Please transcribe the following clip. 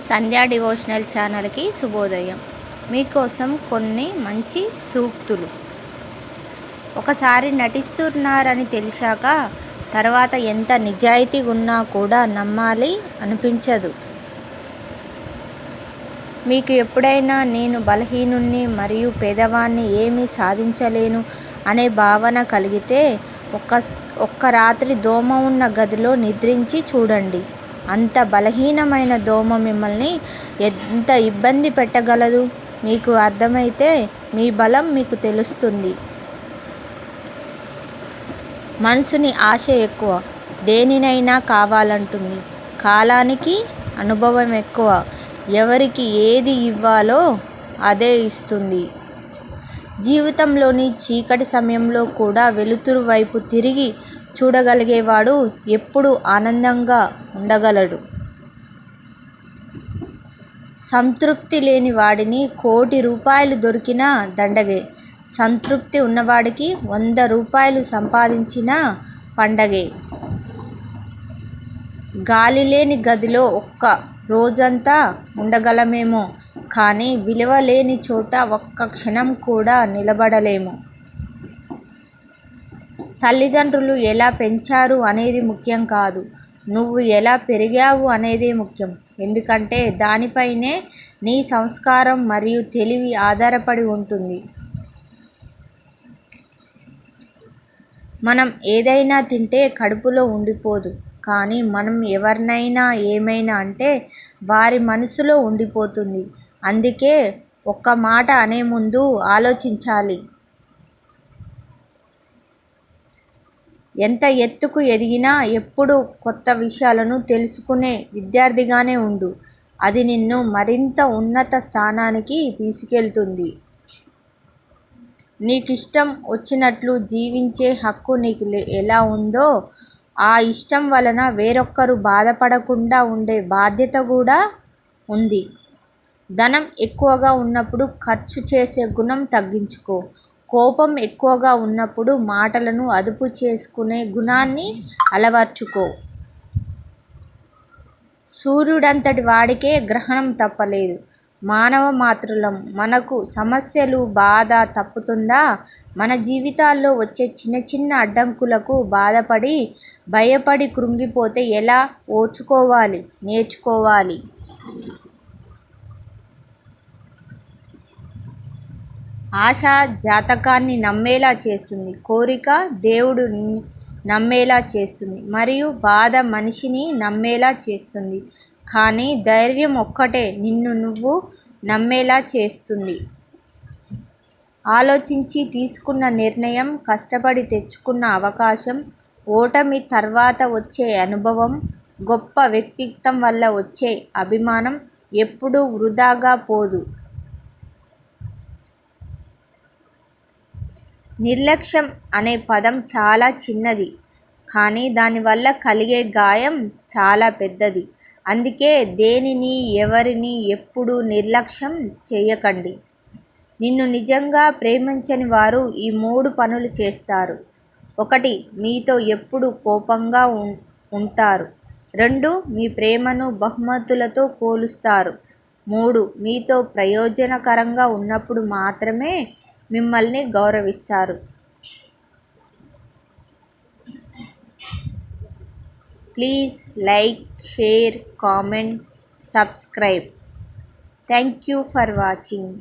సంధ్యా devotional ఛానల్కి శుభోదయం. మీకోసం కొన్ని మంచి సూక్తులు. ఒకసారి నటిస్తున్నారని తెలిసాక తర్వాత ఎంత నిజాయితీ ఉన్నా కూడా నమ్మాలి అనిపించదు. మీకు ఎప్పుడైనా నేను బలహీనుణ్ణి మరియు పేదవాణ్ణి ఏమీ సాధించలేను అనే భావన కలిగితే ఒక్క రాత్రి దోమ ఉన్న గదిలో నిద్రించి చూడండి. అంత బలహీనమైన దోమ మిమ్మల్ని ఎంత ఇబ్బంది పెట్టగలదు మీకు అర్థమైతే మీ బలం మీకు తెలుస్తుంది. మనసుని ఆశ ఎక్కువ, దేనినైనా కావాలంటుంది. కాలానికి అనుభవం ఎక్కువ, ఎవరికి ఏది ఇవ్వాలో అదే ఇస్తుంది. జీవితంలోని చీకటి సమయంలో కూడా వెలుతురు వైపు తిరిగి చూడగలిగేవాడు ఎప్పుడూ ఆనందంగా ఉండగలడు. సంతృప్తి లేని వాడిని ₹1,00,00,000 దొరికినా దండగే, సంతృప్తి ఉన్నవాడికి ₹100 సంపాదించినా పండగే. గాలి లేని గదిలో ఒక్క రోజంతా ఉండగలమేమో, కానీ విలువ లేని చోట ఒక్క క్షణం కూడా నిలబడలేము. తల్లిదండ్రులు ఎలా పెంచారు అనేది ముఖ్యం కాదు, నువ్వు ఎలా పెరిగావు అనేదే ముఖ్యం. ఎందుకంటే దానిపైనే నీ సంస్కారం మరియు తెలివి ఆధారపడి ఉంటుంది. మనం ఏదైనా తింటే కడుపులో ఉండిపోదు, కానీ మనం ఎవరినైనా ఏమైనా అంటే వారి మనసులో ఉండిపోతుంది. అందుకే ఒక్క మాట అనే ముందు ఆలోచించాలి. ఎంత ఎత్తుకు ఎదిగినా ఎప్పుడూ కొత్త విషయాలను తెలుసుకునే విద్యార్థిగానే ఉండు. అది నిన్ను మరింత ఉన్నత స్థానానికి తీసుకెళ్తుంది. నీకిష్టం వచ్చినట్లు జీవించే హక్కు నీకు ఎలా ఉందో, ఆ ఇష్టం వలన వేరొకరు బాధపడకుండా ఉండే బాధ్యత కూడా ఉంది. ధనం ఎక్కువగా ఉన్నప్పుడు ఖర్చు చేసే గుణం తగ్గించుకో. కోపం ఎక్కువగా ఉన్నప్పుడు మాటలను అదుపు చేసుకునే గుణాన్ని అలవర్చుకో. సూర్యుడంతటి వాడికే గ్రహణం తప్పలేదు. మానవ మాతృలం, మనకు సమస్యలు బాధ తప్పుతుందా? మన జీవితాల్లో వచ్చే చిన్న చిన్న అడ్డంకులకు బాధపడి భయపడి కృంగిపోతే ఎలా ఓర్చుకోవాలి నేర్చుకోవాలి. ఆశ జాతకాన్ని నమ్మేలా చేస్తుంది, కోరిక దేవుడు నమ్మేలా చేస్తుంది, మరియు బాధ మనిషిని నమ్మేలా చేస్తుంది. కానీ ధైర్యం ఒక్కటే నిన్ను నువ్వు నమ్మేలా చేస్తుంది. ఆలోచించి తీసుకున్న నిర్ణయం, కష్టపడి తెచ్చుకున్న అవకాశం, ఓటమి తర్వాత వచ్చే అనుభవం, గొప్ప వ్యక్తిత్వం వల్ల వచ్చే అభిమానం ఎప్పుడూ వృధాగా పోదు. నిర్లక్ష్యం అనే పదం చాలా చిన్నది, కానీ దానివల్ల కలిగే గాయం చాలా పెద్దది. అందుకే దేనిని ఎవరిని ఎప్పుడూ నిర్లక్ష్యం చేయకండి. నిన్ను నిజంగా ప్రేమించని వారు ఈ 3 పనులు చేస్తారు. 1. మీతో ఎప్పుడూ కోపంగా ఉంటారు. 2. మీ ప్రేమను బహుమతులతో పోలుస్తారు. 3. మీతో ప్రయోజనకరంగా ఉన్నప్పుడు మాత్రమే మిమ్మల్ని గౌరవిస్తారు. Please like, share, comment, subscribe. Thank you for watching.